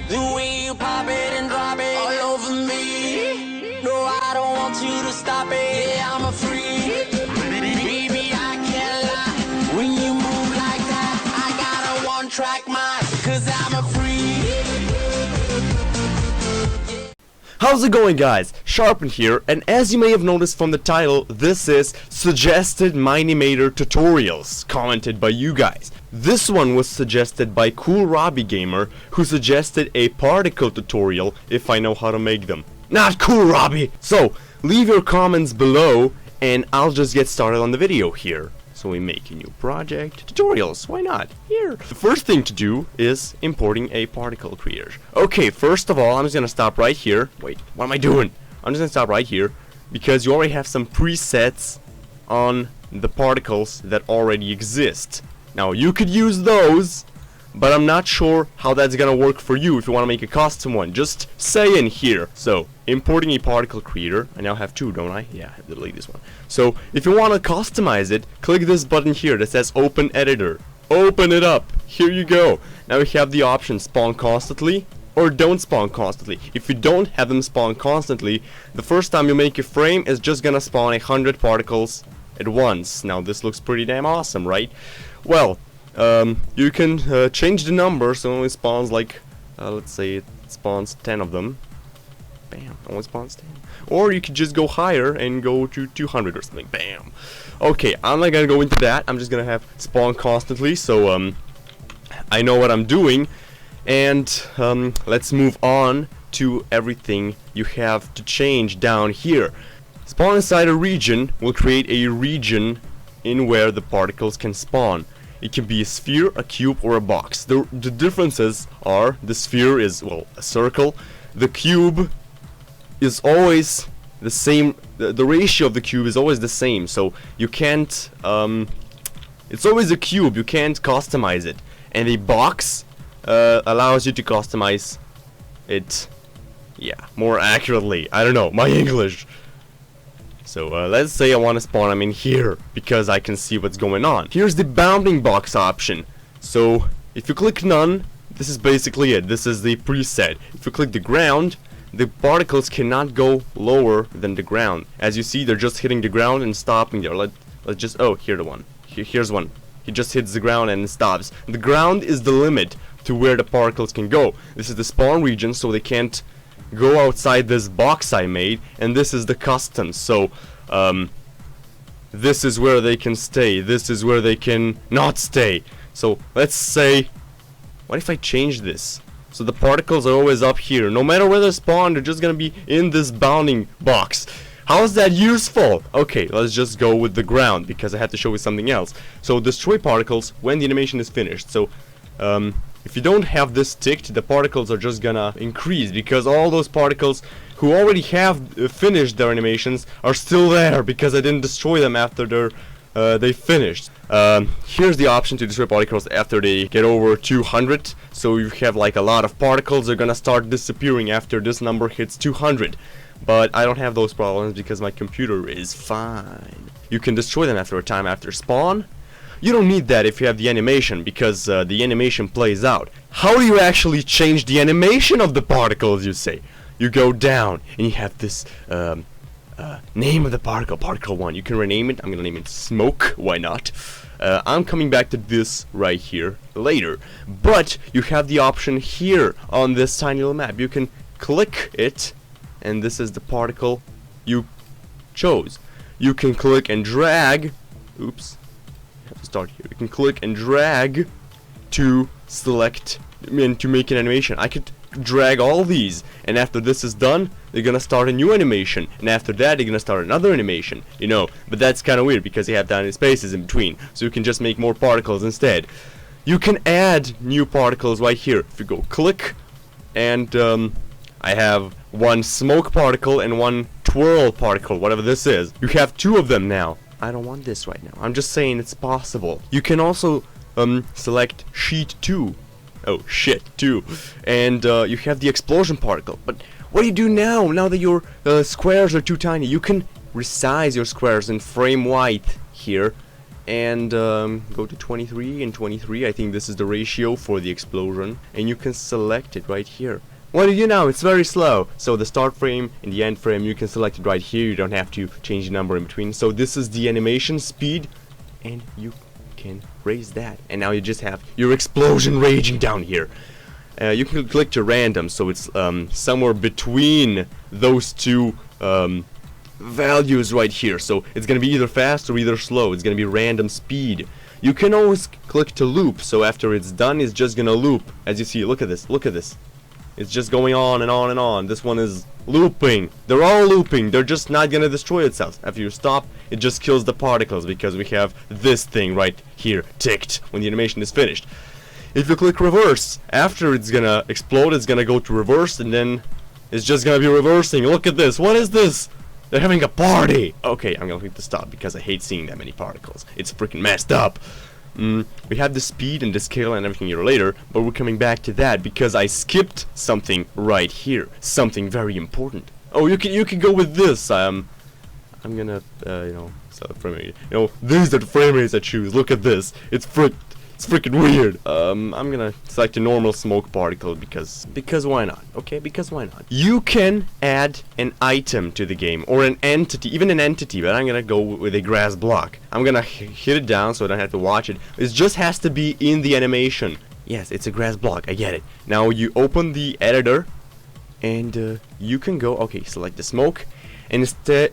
The way you pop it and drop it all over me. No, I don't want you to stop it. Yeah, I'm a freak. Baby, I can't lie. When you move like that, I got a one-track mind. Cause I'm a freak. How's it going, guys? SharpWind here, and as you may have noticed from the title, this is Suggested Imator Tutorials, commented by you guys. This one was suggested by Cool Robbie Gamer, who suggested a particle tutorial if I know how to make them. Not Cool Robbie! So, leave your comments below, and I'll just get started on the video here. So we make a new project, tutorials, why not? Here. The first thing to do is importing a particle creator. Okay, first of all, I'm just gonna stop right here. Wait, what am I doing? I'm just gonna stop right here, because you already have some presets on the particles that already exist. Now, you could use those, but I'm not sure how that's gonna work for you if you want to make a custom one. Just say in here. So, importing a particle creator. I now have two, don't I? Yeah, I have to delete this one. So, if you want to customize it, click this button here that says Open Editor. Open it up. Here you go. Now you have the option spawn constantly or don't spawn constantly. If you don't have them spawn constantly, the first time you make a frame is just gonna spawn 100 particles at once. Now, this looks pretty damn awesome, right? Well, you can change the number so it only spawns like, let's say it spawns 10 of them. Bam, only spawns 10. Or you could just go higher and go to 200 or something. Bam. Okay, I'm not gonna go into that. I'm just gonna have spawn constantly, so I know what I'm doing. And let's move on to everything you have to change down here. Spawn inside a region will create a region in where the particles can spawn. It can be a sphere, a cube, or a box. The differences are the sphere is, well, a circle. The cube is always the same. The ratio of the cube is always the same. So you can't. It's always a cube. You can't customize it. And a box allows you to customize it. Yeah, more accurately. I don't know. My English. So let's say I want to spawn them in here because I can see what's going on. Here's the bounding box option. So if you click none, this is basically it. This is the preset. If you click the ground, the particles cannot go lower than the ground. As you see, they're just hitting the ground and stopping there. Let's just, oh, here's the one. Here's one. He just hits the ground and stops. The ground is the limit to where the particles can go. This is the spawn region, so they can't go outside this box I made, and this is the custom. So this is where they can stay, this is where they can not stay. So let's say, what if I change this so the particles are always up here? No matter where they spawn, they're just gonna be in this bounding box. How is that useful? Okay, let's just go with the ground because I had to show you something else. So destroy particles when the animation is finished. So if you don't have this ticked, the particles are just gonna increase because all those particles who already have finished their animations are still there because I didn't destroy them after they finished. Here's the option to destroy particles after they get over 200. So you have like a lot of particles, they're gonna start disappearing after this number hits 200. But I don't have those problems because my computer is fine. You can destroy them after a time after spawn. You don't need that if you have the animation, because the animation plays out. How do you actually change the animation of the particles, you say? You go down, and you have this name of the particle, particle 1. You can rename it. I'm gonna name it Smoke, why not? I'm coming back to this right here later. But you have the option here on this tiny little map. You can click it, and this is the particle you chose. You can click and drag. Oops. Start here. You can click and drag to select and to make an animation. I could drag all these, and after this is done, they're gonna start a new animation, and after that, they're gonna start another animation. You know, but that's kind of weird because you have tiny spaces in between, so you can just make more particles instead. You can add new particles right here. If you go click, and I have one smoke particle and one twirl particle, whatever this is. You have two of them now. I don't want this right now. I'm just saying it's possible. You can also select sheet 2. Oh shit, 2. And you have the explosion particle. But what do you do now that your squares are too tiny? You can resize your squares in frame white here and go to 23 and 23. I think this is the ratio for the explosion, and you can select it right here. What do you know? It's very slow. So the start frame and the end frame, you can select it right here. You don't have to change the number in between. So this is the animation speed, and you can raise that, and now you just have your explosion raging down here. You can click to random, so it's somewhere between those two values right here. So it's gonna be either fast or either slow. It's gonna be random speed. You can always click to loop, so after it's done, it's just gonna loop. As you see, look at this, look at this. It's just going on and on and on. This one is looping. They're all looping. They're just not gonna destroy itself. After you stop, it just kills the particles because we have this thing right here ticked when the animation is finished. If you click reverse, after it's gonna explode, it's gonna go to reverse, and then it's just gonna be reversing. Look at this. What is this? They're having a party. Okay, I'm gonna click to stop because I hate seeing that many particles. It's freaking messed up. We have the speed and the scale and everything here later, but we're coming back to that because I skipped something right here. Something very important. Oh, you can go with this. I'm gonna set the frame rate. These are the frame rates I choose. Look at this. It's freaking weird. I'm gonna select a normal smoke particle because why not? Okay, because why not? You can add an item to the game or an entity, even an entity, but I'm gonna go with a grass block. I'm gonna hit it down so I don't have to watch it. It just has to be in the animation. Yes, it's a grass block. I get it. Now you open the editor, and you can go. Okay, select the smoke. And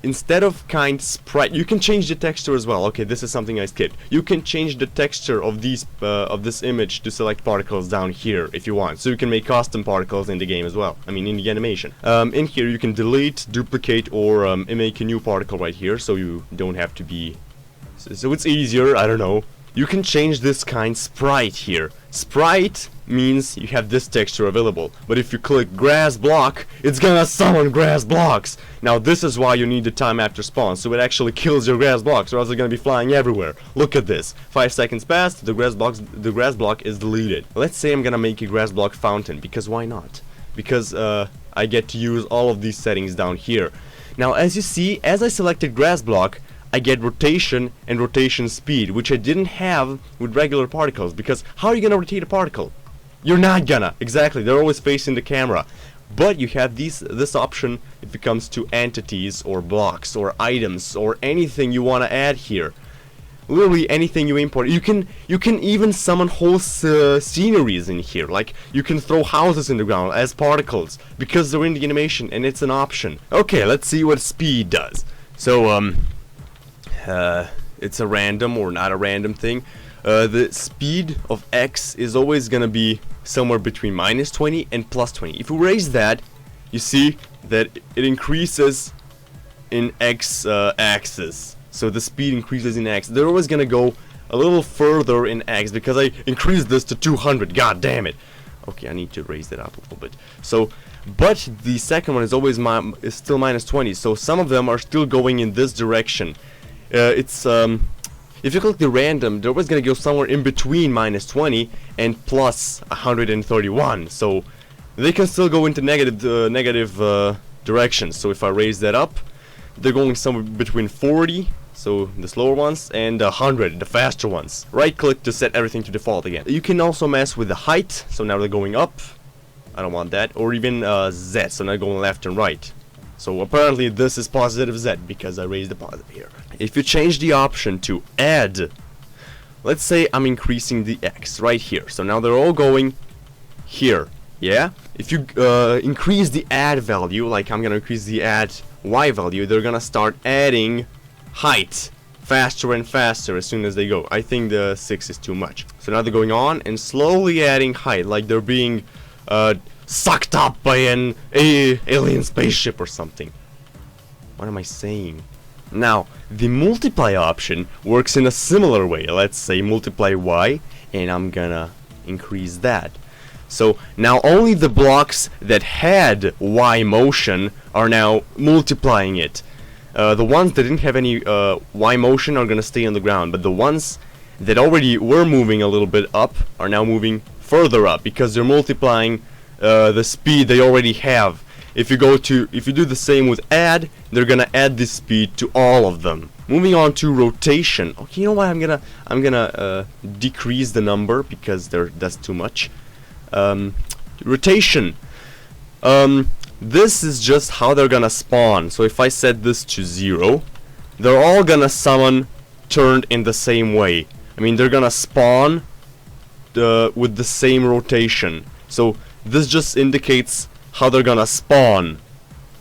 instead of kind sprite, you can change the texture as well. Okay, this is something I skipped. You can change the texture of this image to select particles down here if you want. So you can make custom particles in the game as well. I mean, in the animation. In here you can delete, duplicate, or make a new particle right here, so you don't have to be. So it's easier. I don't know. You can change this kind sprite here. Sprite means you have this texture available, but if you click grass block, it's gonna summon grass blocks. Now this is why you need the time after spawn, so it actually kills your grass blocks, or else they're gonna be flying everywhere. Look at this. 5 seconds passed, the grass block is deleted. Let's say I'm gonna make a grass block fountain, because why not? Because I get to use all of these settings down here. Now as you see, as I selected grass block, I get rotation and rotation speed, which I didn't have with regular particles, because how are you gonna rotate a particle? You're not gonna. Exactly, they're always facing the camera. But you have this option if it comes to entities or blocks or items or anything you want to add here. Literally anything you import. You can even summon whole sceneries in here. Like you can throw houses in the ground as particles because they're in the animation and it's an option. Okay, let's see what speed does. So it's a random or not a random thing. The speed of X is always gonna be somewhere between -20 and +20. If we raise that, you see that it increases in X axis. So the speed increases in X. They're always gonna go a little further in X because I increased this to 200. God damn it. Okay, I need to raise that up a little bit. So, but the second one is always is still -20. So some of them are still going in this direction. If you click the random, they're always gonna go somewhere in between -20 and +131. So they can still go into negative directions. So if I raise that up, they're going somewhere between 40, so the slower ones, and 100, the faster ones. Right click to set everything to default again. You can also mess with the height. So now they're going up. I don't want that. Or even Z. So now going left and right. So apparently this is positive Z because I raised the positive here. If you change the option to add, let's say I'm increasing the X right here. So now they're all going here. Yeah? If you increase the add value, like I'm gonna increase the add Y value, they're gonna start adding height faster and faster as soon as they go. I think the 6 is too much. So now they're going on and slowly adding height, like they're being sucked up by an alien spaceship or something. What am I saying? Now, the multiply option works in a similar way. Let's say multiply Y, and I'm gonna increase that. So now only the blocks that had Y motion are now multiplying it. The ones that didn't have any Y motion are gonna stay on the ground, but the ones that already were moving a little bit up are now moving further up because they're multiplying the speed they already have. If you do the same with add, they're gonna add this speed to all of them. Moving on to rotation. Okay, you know what? I'm gonna decrease the number because that's too much. Rotation. This is just how they're gonna spawn. So if I set this to 0, they're all gonna summon turned in the same way. I mean, they're gonna spawn with the same rotation. So this just indicates how they're gonna spawn.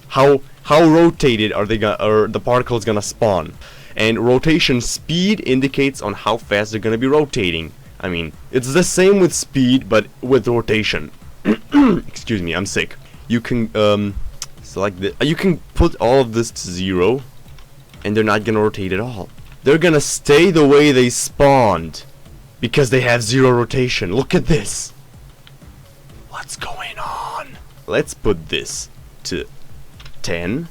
How rotated are the particles gonna spawn? And rotation speed indicates on how fast they're gonna be rotating. I mean, it's the same with speed, but with rotation. Excuse me, I'm sick. You can select this. You can put all of this to 0, and they're not gonna rotate at all. They're gonna stay the way they spawned because they have 0 rotation. Look at this. What's going on? Let's put this to 10,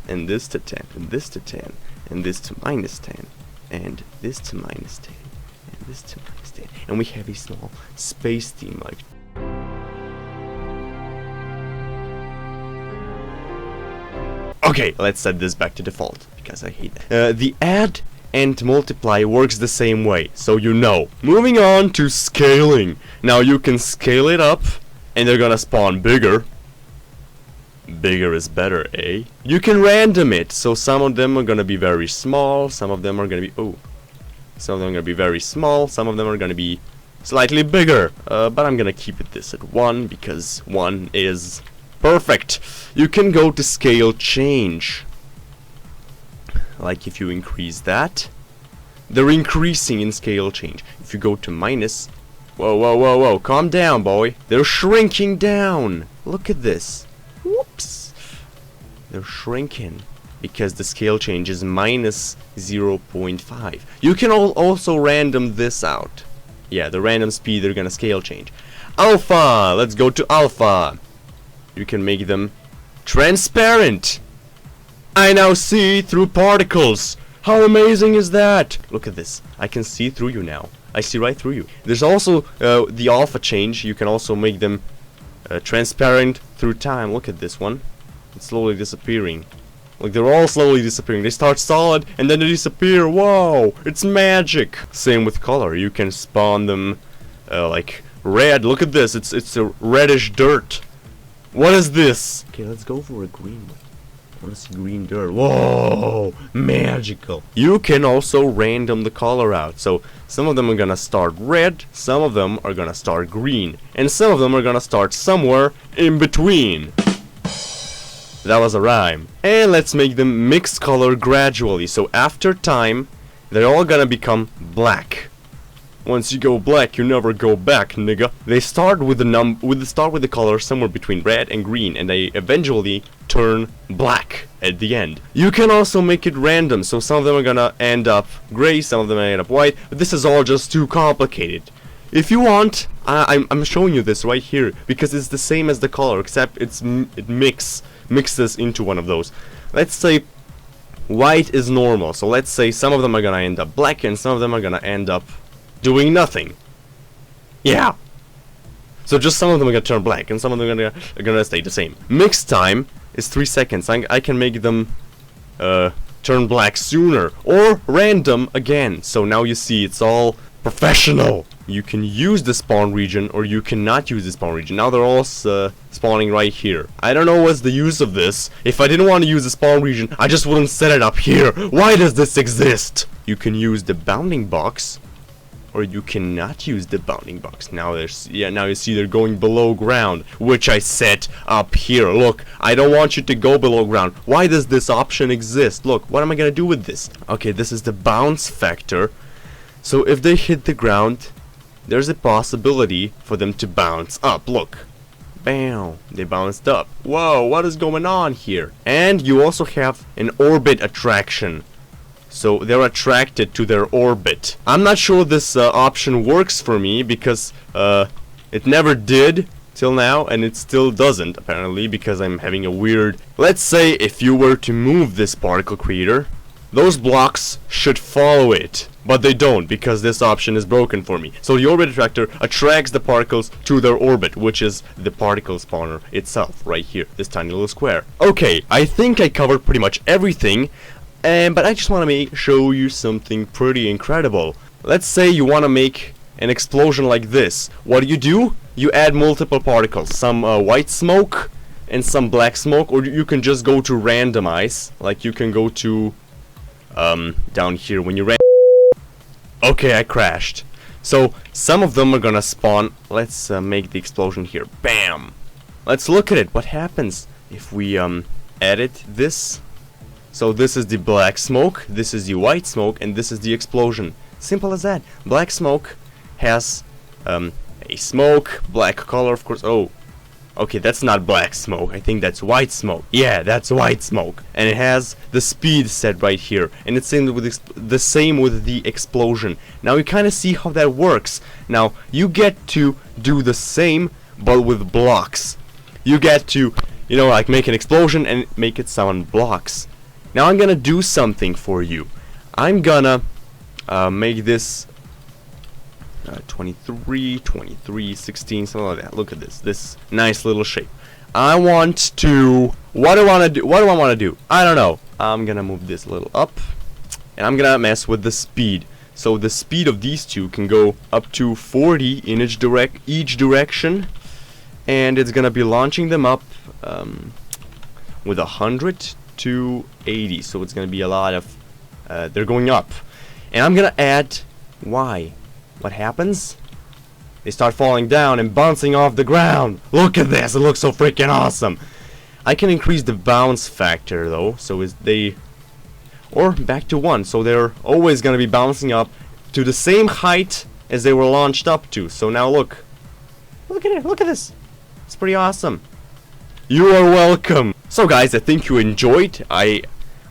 and this to 10, and this to 10, and this to -10, and this to -10, and this to -10, and we have a small space theme like. Okay, let's set this back to default because I hate that. The add and multiply works the same way, so you know. Moving on to scaling. Now you can scale it up, and they're gonna spawn bigger. Bigger is better, eh? You can random it, so some of them are gonna be very small, some of them are gonna be some of them are gonna be very small, some of them are gonna be slightly bigger. But I'm gonna keep it this at 1 because 1 is perfect. You can go to scale change. Like if you increase that, they're increasing in scale change. If you go to minus, whoa, calm down, boy. They're shrinking down. Look at this. Whoops. They're shrinking because the scale change is minus 0.5. You can also random this out. Yeah, the random speed they're gonna scale change. Alpha. Let's go to alpha. You can make them transparent. I now see through particles. How amazing is that? Look at this. I can see through you now. I see right through you. There's also the alpha change. You can also make them transparent through time. Look at this one. It's slowly disappearing. Like, they're all slowly disappearing. They start solid and then they disappear. Whoa! It's magic. Same with color. You can spawn them like red. Look at this. It's a reddish dirt. What is this? Okay, let's go for a green one. I wanna see green dirt. Whoa! Magical. You can also random the color out. So some of them are gonna start red, some of them are gonna start green, and some of them are gonna start somewhere in between. That was a rhyme. And let's make them mix color gradually. So after time, they're all gonna become black. Once you go black, you never go back, nigga. They start with the color somewhere between red and green, and they eventually turn black at the end. You can also make it random, so some of them are gonna end up gray, some of them end up white, but this is all just too complicated. If you want, I'm showing you this right here because it's the same as the color, except it mixes into one of those. Let's say white is normal, so let's say some of them are gonna end up black and some of them are gonna end up doing nothing. Yeah. So just some of them are gonna turn black and some of them are gonna stay the same. Mix time is 3 seconds. I can make them turn black sooner or random again. So now you see it's all professional. You can use the spawn region or you cannot use the spawn region. Now they're all spawning right here. I don't know what's the use of this. If I didn't want to use the spawn region, I just wouldn't set it up here. Why does this exist? You can use the bounding box, or you cannot use the bounding box. Now now you see they're going below ground, which I set up here. Look, I don't want you to go below ground. Why does this option exist? Look, what am I gonna do with this? Okay, this is the bounce factor. So if they hit the ground, there's a possibility for them to bounce up. Look. Bam, they bounced up. Whoa, what is going on here? And you also have an orbit attraction. So they're attracted to their orbit. I'm not sure this option works for me because it never did till now, and it still doesn't apparently because I'm having a weird. Let's say if you were to move this particle creator, those blocks should follow it, but they don't because this option is broken for me. So the orbit attractor attracts the particles to their orbit, which is the particle spawner itself right here, this tiny little square. Okay, I think I covered pretty much everything. But I just want to show you something pretty incredible. Let's say you want to make an explosion like this. What do? You add multiple particles, some white smoke and some black smoke, or you can just go to randomize. Like you can go to down here when you okay, I crashed. So some of them are gonna spawn. Let's make the explosion here. Bam! Let's look at it. What happens if we edit this? So this is the black smoke, this is the white smoke, and this is the explosion. Simple as that. Black smoke has a smoke, black color, of course. Oh, okay, that's not black smoke. I think that's white smoke. Yeah, that's white smoke, and it has the speed set right here, and it's the same with the explosion. Now you kind of see how that works. Now you get to do the same, but with blocks. You get to, you know, like make an explosion and make it sound blocks. Now I'm gonna do something for you. I'm gonna make this 23, 16, something like that. Look at this nice little shape. I want to, what do I want to do? I don't know. I'm gonna move this a little up, and I'm gonna mess with the speed. So the speed of these two can go up to 40 in each direction, and it's gonna be launching them up with 100 to 80. So it's gonna be a lot of they're going up, and I'm gonna add Y. What happens? They start falling down and bouncing off the ground. Look at this, it looks so freaking awesome. I can increase the bounce factor though, so or back to 1, so they're always gonna be bouncing up to the same height as they were launched up to. So now look at it, look at this. It's pretty awesome. You are welcome. So guys, I think you enjoyed. I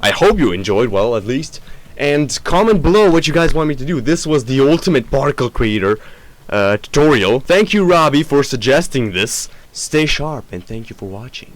hope you enjoyed, well, at least. And comment below what you guys want me to do. This was the ultimate particle creator tutorial. Thank you, Robbie, for suggesting this. Stay sharp, and thank you for watching.